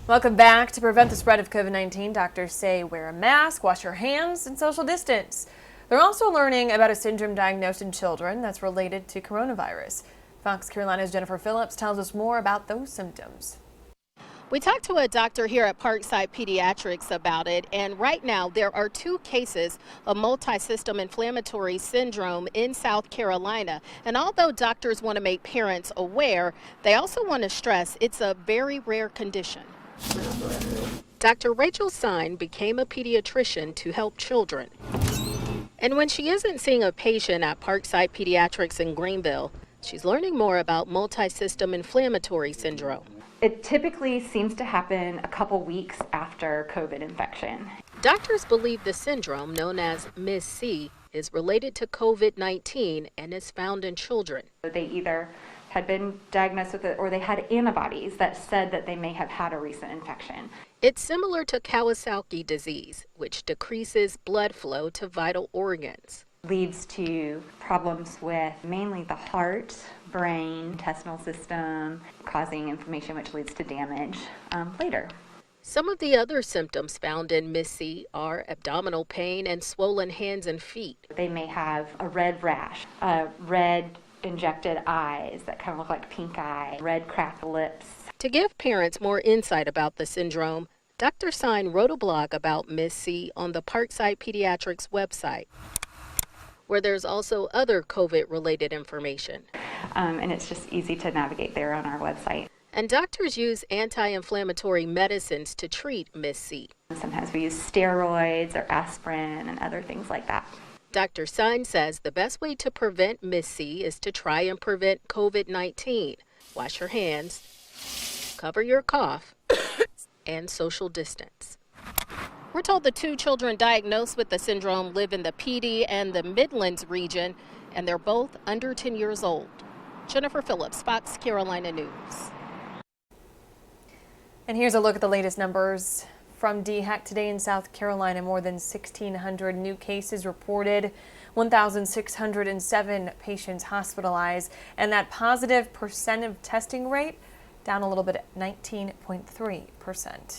Welcome back. To prevent the spread of COVID-19, doctors say wear a mask, wash your hands, and social distance. They're also learning about a syndrome diagnosed in children that's related to coronavirus. Fox Carolina's Jennifer Phillips tells us more about those symptoms. We talked to a doctor here at Parkside Pediatrics about it, and right now there are 2 cases of multisystem inflammatory syndrome in South Carolina. And although doctors want to make parents aware, they also want to stress it's a very rare condition. Dr. Rachel Sine became a pediatrician to help children. And when she isn't seeing a patient at Parkside Pediatrics in Greenville, she's learning more about multisystem inflammatory syndrome. It typically seems to happen a couple weeks after COVID infection. Doctors believe the syndrome, known as MIS-C, is related to COVID-19 and is found in children. They either had been diagnosed with it or they had antibodies that said that they may have had a recent infection. It's similar to Kawasaki disease, which decreases blood flow to vital organs. Leads to problems with mainly the heart, brain, intestinal system, causing inflammation which leads to damage later. Some of the other symptoms found in MIS-C are abdominal pain and swollen hands and feet. They may have a red rash, red injected eyes that kind of look like pink eye, red cracked lips. To give parents more insight about the syndrome, Dr. Sine wrote a blog about MIS-C on the Parkside Pediatrics website, where there's also other COVID-related information. And it's just easy to navigate there on our website. And doctors use anti-inflammatory medicines to treat MIS-C. Sometimes we use steroids or aspirin and other things like that. Dr. Sine says the best way to prevent MIS-C is to try and prevent COVID-19. Wash your hands, cover your cough, and social distance. We're told the 2 children diagnosed with the syndrome live in the PD and the Midlands region, and they're both under 10 years old. Jennifer Phillips, Fox Carolina News. And here's a look at the latest numbers from DHEC today in South Carolina. More than 1,600 new cases reported, 1,607 patients hospitalized, and that positive percent of testing rate down a little bit at 19.3%.